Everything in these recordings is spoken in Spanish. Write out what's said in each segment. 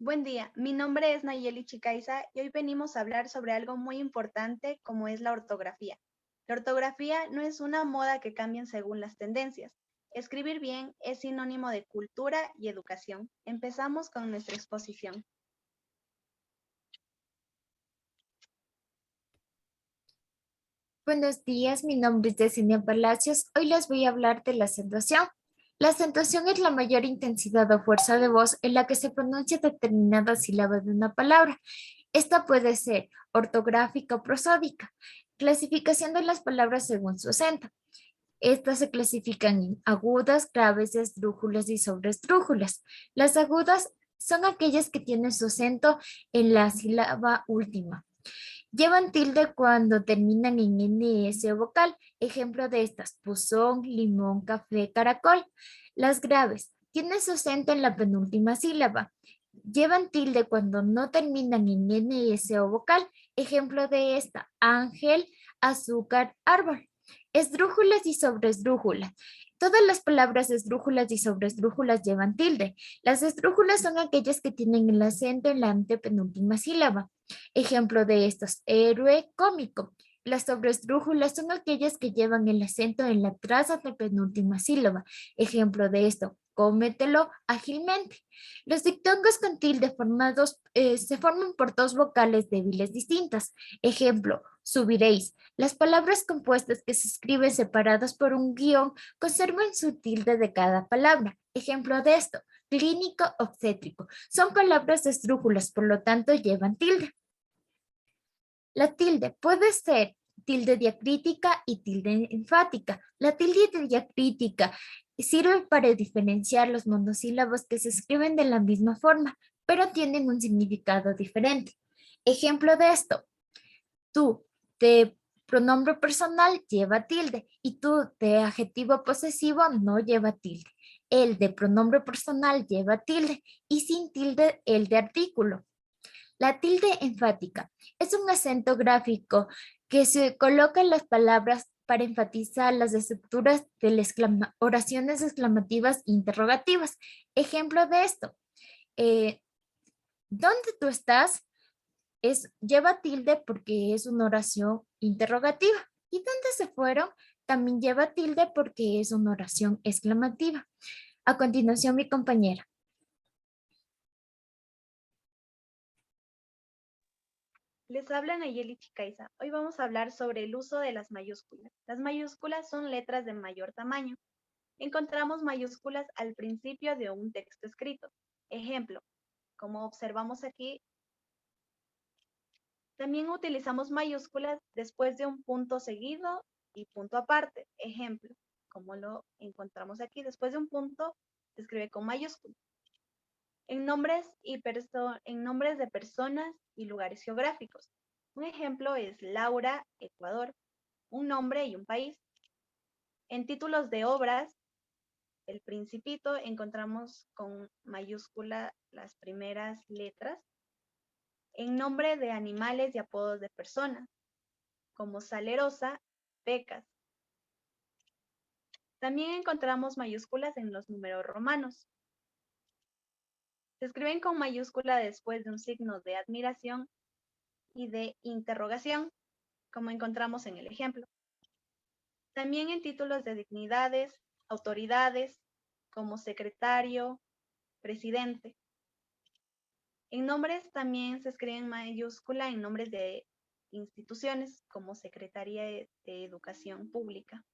Buen día, mi nombre es Nayeli Chicaiza y hoy venimos a hablar sobre algo muy importante como es la ortografía. La ortografía no es una moda que cambien según las tendencias. Escribir bien es sinónimo de cultura y educación. Empezamos con nuestra exposición. Buenos días, mi nombre es Yesenia Palacios. Hoy les voy a hablar de la acentuación. La acentuación es la mayor intensidad o fuerza de voz en la que se pronuncia determinada sílaba de una palabra. Esta puede ser ortográfica o prosódica. Clasificación de las palabras según su acento. Estas se clasifican en agudas, graves, esdrújulas y sobreesdrújulas. Las agudas son aquellas que tienen su acento en la sílaba última. Llevan tilde cuando terminan en NS o vocal. Ejemplo de estas, buzón, limón, café, caracol. Las graves tienen su acento en la penúltima sílaba. Llevan tilde cuando no terminan en NS o vocal. Ejemplo de esta, ángel, azúcar, árbol. Esdrújulas y sobreesdrújulas. Todas las palabras esdrújulas y sobreesdrújulas llevan tilde. Las esdrújulas son aquellas que tienen el acento en la antepenúltima sílaba. Ejemplo de estos, héroe cómico. Las sobresdrújulas son aquellas que llevan el acento en la traza de penúltima sílaba. Ejemplo de esto, cómetelo ágilmente. Los diptongos con tilde formados se forman por dos vocales débiles distintas. Ejemplo, subiréis. Las palabras compuestas que se escriben separadas por un guión conservan su tilde de cada palabra. Ejemplo de esto, clínico obstétrico. Son palabras esdrújulas, por lo tanto llevan tilde. La tilde puede ser tilde diacrítica y tilde enfática. La tilde diacrítica sirve para diferenciar los monosílabos que se escriben de la misma forma, pero tienen un significado diferente. Ejemplo de esto, tú de pronombre personal lleva tilde y tú de adjetivo posesivo no lleva tilde. El de pronombre personal lleva tilde y sin tilde el de artículo. La tilde enfática es un acento gráfico que se coloca en las palabras para enfatizar las estructuras de las oraciones exclamativas e interrogativas. Ejemplo de esto, eh, ¿dónde tú estás? Lleva tilde porque es una oración interrogativa. ¿Y dónde se fueron? También lleva tilde porque es una oración exclamativa. A continuación, mi compañera. Les habla Nayeli Chicaiza. Hoy vamos a hablar sobre el uso de las mayúsculas. Las mayúsculas son letras de mayor tamaño. Encontramos mayúsculas al principio de un texto escrito. Ejemplo, como observamos aquí, también utilizamos mayúsculas después de un punto seguido y punto aparte. Ejemplo, como lo encontramos aquí, después de un punto se escribe con mayúsculas. En nombres de personas y lugares geográficos. Un ejemplo es Laura, Ecuador, un nombre y un país. En títulos de obras, El Principito, encontramos con mayúscula las primeras letras. En nombre de animales y apodos de personas, como Salerosa, Pecas. También encontramos mayúsculas en los números romanos. Se escriben con mayúscula después de un signo de admiración y de interrogación, como encontramos en el ejemplo. También en títulos de dignidades, autoridades, como secretario, presidente. En nombres también se escriben mayúscula en nombres de instituciones, como Secretaría de Educación Pública.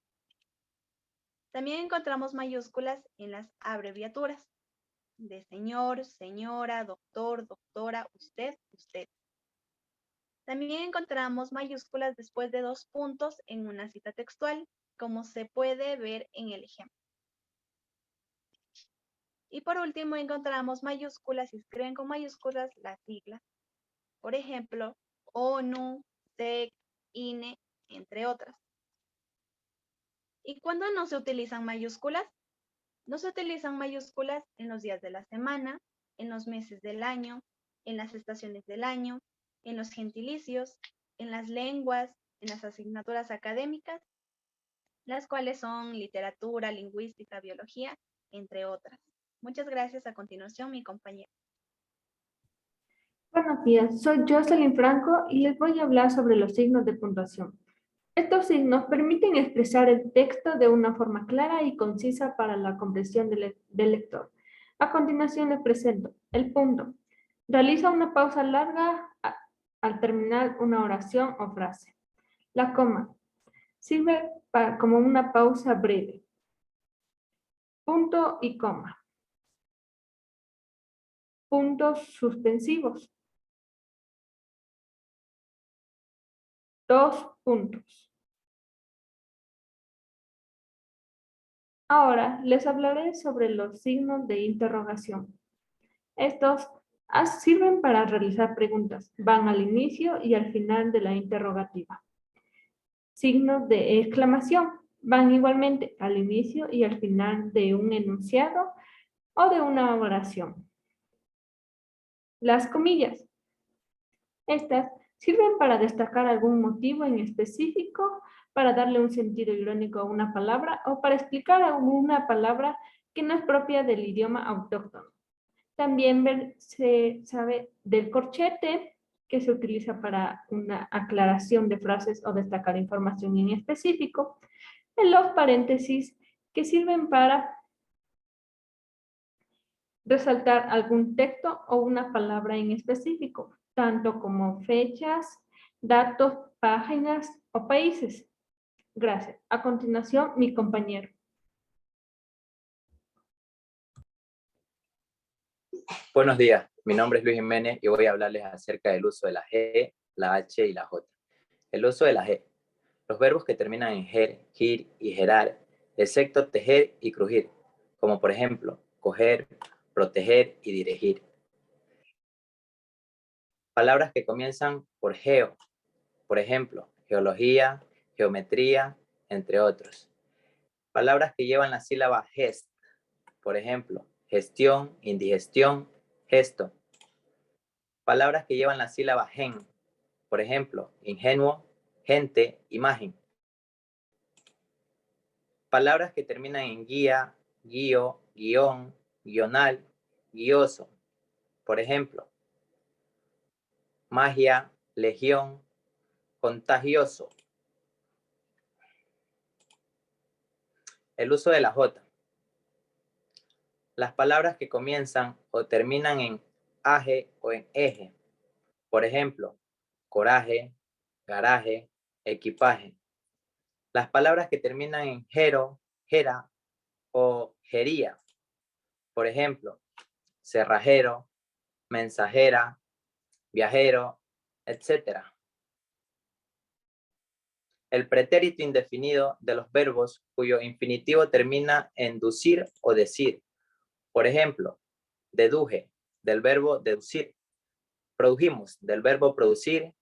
También encontramos mayúsculas en las abreviaturas de señor, señora, doctor, doctora, usted, usted. También encontramos mayúsculas después de dos puntos en una cita textual, como se puede ver en el ejemplo. Y por último encontramos mayúsculas y escriben con mayúsculas las siglas. Por ejemplo, ONU, SEC, INE, entre otras. ¿Y cuándo no se utilizan mayúsculas? No se utilizan mayúsculas en los días de la semana, en los meses del año, en las estaciones del año, en los gentilicios, en las lenguas, en las asignaturas académicas, las cuales son literatura, lingüística, biología, entre otras. Muchas gracias. A continuación, mi compañera. Buenos días, soy Jocelyn Franco y les voy a hablar sobre los signos de puntuación. Estos signos permiten expresar el texto de una forma clara y concisa para la comprensión del lector. A continuación les presento el punto. Realiza una pausa larga al terminar una oración o frase. La coma sirve como una pausa breve. Punto y coma. Puntos suspensivos. 2 puntos. Ahora les hablaré sobre los signos de interrogación. Estos sirven para realizar preguntas. Van al inicio y al final de la interrogativa. Signos de exclamación. Van igualmente al inicio y al final de un enunciado o de una oración. Las comillas. Estas sirven para destacar algún motivo en específico, para darle un sentido irónico a una palabra o para explicar alguna palabra que no es propia del idioma autóctono. También se sabe del corchete, que se utiliza para una aclaración de frases o destacar información en específico. En los paréntesis, que sirven para resaltar algún texto o una palabra en específico, tanto como fechas, datos, páginas o países. Gracias. A continuación, mi compañero. Buenos días, mi nombre es Luis Jiménez y voy a hablarles acerca del uso de la G, la H y la J. El uso de la G. Los verbos que terminan en ger, gir y gerar, excepto tejer y crujir, como por ejemplo, coger, proteger y dirigir. Palabras que comienzan por geo, por ejemplo, geología, geometría, entre otros. Palabras que llevan la sílaba gest, por ejemplo, gestión, indigestión, gesto. Palabras que llevan la sílaba gen, por ejemplo, ingenuo, gente, imagen. Palabras que terminan en guía, guío, guión, guional, guioso. Por ejemplo, magia, legión, contagioso. El uso de la J. Las palabras que comienzan o terminan en aje o en eje. Por ejemplo, coraje, garaje, equipaje. Las palabras que terminan en jero, jera o jería. Por ejemplo, cerrajero, mensajera, viajero, etc. El pretérito indefinido de los verbos cuyo infinitivo termina en ducir o decir. Por ejemplo, deduje, del verbo deducir. Produjimos, del verbo producir.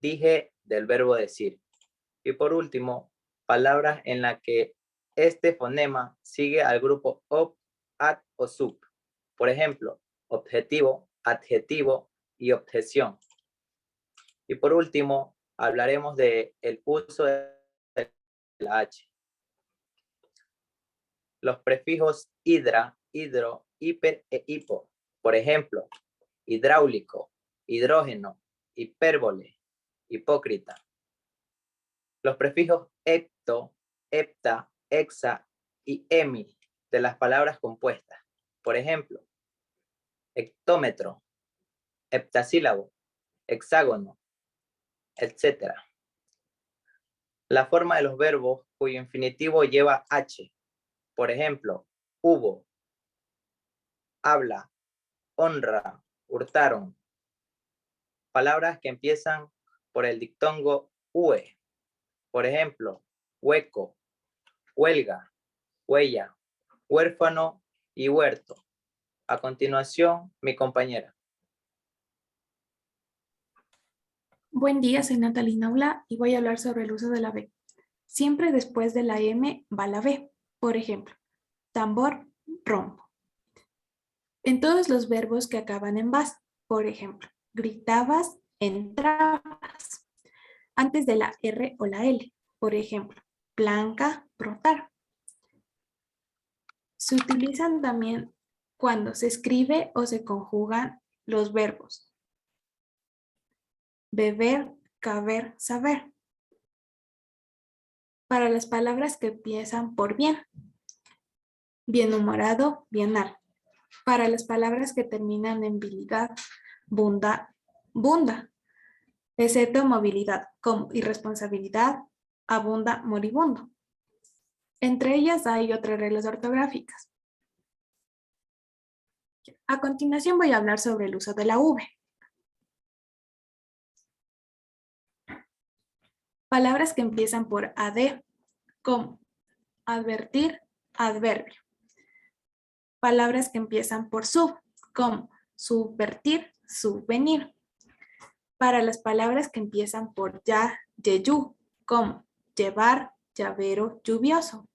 Dije, del verbo decir. Y por último, palabras en las que este fonema sigue al grupo ob, ad o sub. Por ejemplo, objetivo, adjetivo y objeción. Y por último, hablaremos del uso de la H. Los prefijos hidra, hidro, hiper e hipo. Por ejemplo, hidráulico, hidrógeno, hipérbole, hipócrita. Los prefijos hepto, hepta, hexa y hemi de las palabras compuestas. Por ejemplo, hectómetro, heptasílabo, hexágono, etc. La forma de los verbos cuyo infinitivo lleva H. Por ejemplo, hubo, habla, honra, hurtaron. Palabras que empiezan por el dictongo ue. Por ejemplo, hueco, huelga, huella, huérfano y huerto. A continuación, mi compañera. Buen día, soy Natalina Aula y voy a hablar sobre el uso de la B. Siempre después de la M va la B. Por ejemplo, tambor, rompo. En todos los verbos que acaban en vas, por ejemplo, gritabas, entrabas. Antes de la R o la L, por ejemplo, blanca, brotar. Se utilizan también cuando se escribe o se conjugan los verbos. beber, caber, saber. Para las palabras que empiezan por bien. Bienhumorado, bienal. Para las palabras que terminan en bilidad, bunda, bunda. Excepto movilidad, como irresponsabilidad, abunda, moribundo. Entre ellas hay otras reglas ortográficas. A continuación voy a hablar sobre el uso de la V. Palabras que empiezan por AD, como advertir, adverbio. Palabras que empiezan por sub, como subvertir, subvenir. Para las palabras que empiezan por ya, yeyu, como llevar, llavero, lluvioso.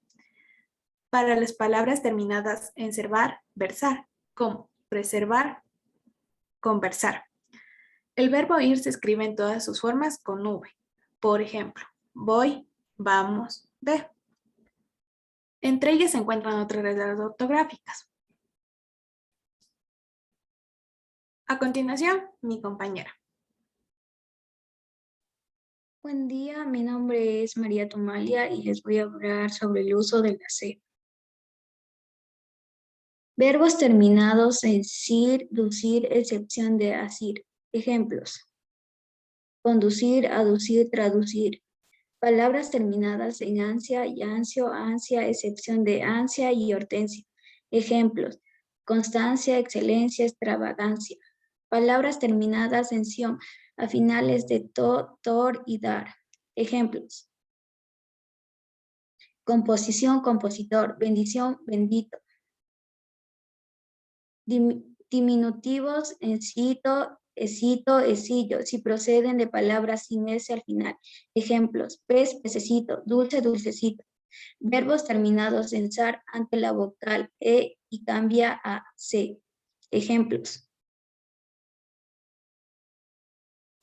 Para las palabras terminadas en servar, versar, como preservar, conversar. El verbo ir se escribe en todas sus formas con V. Por ejemplo, voy, vamos, ve. Entre ellas se encuentran otras reglas ortográficas. A continuación, mi compañera. Buen día, mi nombre es María Tomalia y les voy a hablar sobre el uso de la C. Verbos terminados en sir, ducir, excepción de asir. Ejemplos: conducir, aducir, traducir. Palabras terminadas en ansia y ansio, ansia, excepción de ansia y hortensia. Ejemplos: constancia, excelencia, extravagancia. Palabras terminadas en sion a finales de to, tor y dar. Ejemplos: composición, compositor, bendición, bendito. Diminutivos en cito, esito, esillo, si proceden de palabras sin S al final. Ejemplos: pez, pececito, dulce, dulcecito. Verbos terminados en zar ante la vocal E y cambia a C. Ejemplos: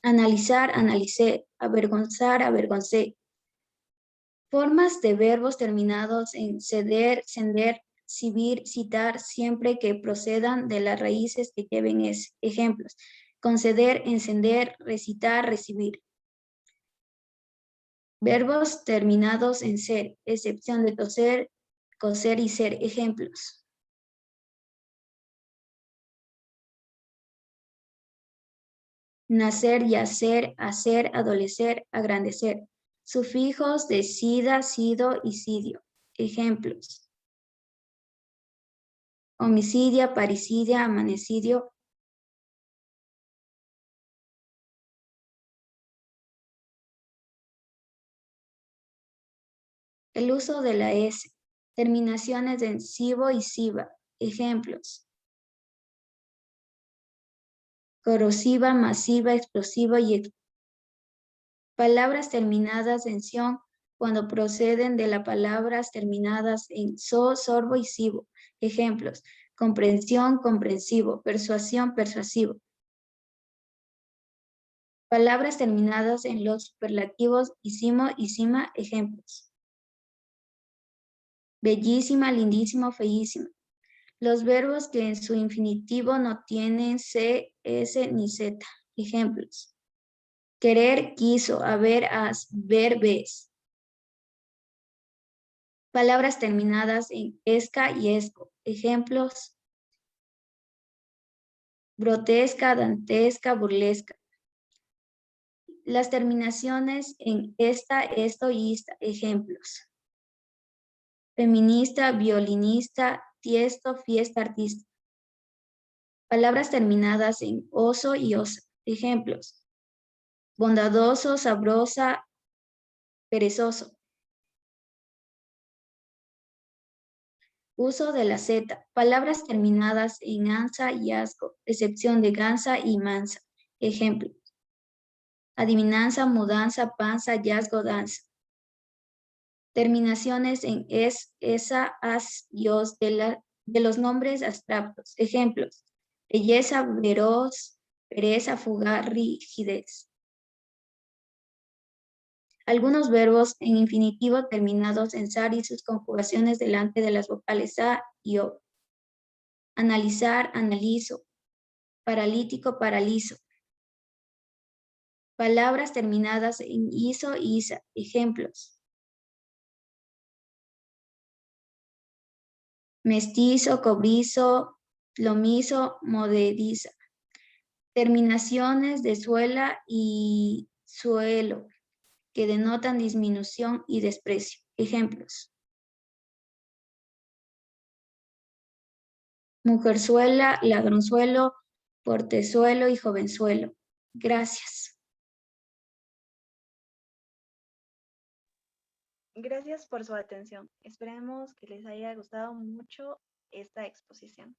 analizar, analicé, avergonzar, avergoncé. Formas de verbos terminados en ceder, sender, cibir, citar, siempre que procedan de las raíces que lleven S. Ejemplos: conceder, encender, recitar, recibir. Verbos terminados en ser, excepción de toser, coser y ser. Ejemplos: nacer, yacer, hacer, adolecer, agrandecer. Sufijos de sida, sido y sidio. Ejemplos: homicidia, paricidia, amanecidio. El uso de la S. Terminaciones en sivo y siva. Ejemplos: corrosiva, masiva, explosiva y palabras terminadas en sion cuando proceden de las palabras terminadas en so, sorbo y sivo. Ejemplos: comprensión, comprensivo, persuasión, persuasivo. Palabras terminadas en los superlativos isimo y sima. Ejemplos: bellísima, lindísimo, feísimo. Los verbos que en su infinitivo no tienen C, S ni Z. Ejemplos: querer, quiso, haber, has, ver, ves. Palabras terminadas en esca y esco. Ejemplos: grotesca, dantesca, burlesca. Las terminaciones en esta, esto y ista. Ejemplos: feminista, violinista, tiesto, fiesta, artista. Palabras terminadas en oso y osa. Ejemplos: bondadoso, sabrosa, perezoso. Uso de la Z. Palabras terminadas en ansa y asco, excepción de gansa y mansa. Ejemplo: adivinanza, mudanza, panza, hallazgo, danza. Terminaciones en es, esa, as y os de los nombres abstractos. Ejemplos: belleza, veloz, pereza, fugaz, rigidez. Algunos verbos en infinitivo terminados en zar y sus conjugaciones delante de las vocales a y o. Analizar, analizo. Paralítico, paralizo. Palabras terminadas en iso, isa. Ejemplos. Mestizo, cobrizo, plomizo, movediza. Terminaciones de suela y suelo que denotan disminución y desprecio. Ejemplos. Mujerzuela, ladronzuelo, portezuelo y jovenzuelo. Gracias. Gracias por su atención. Esperemos que les haya gustado mucho esta exposición.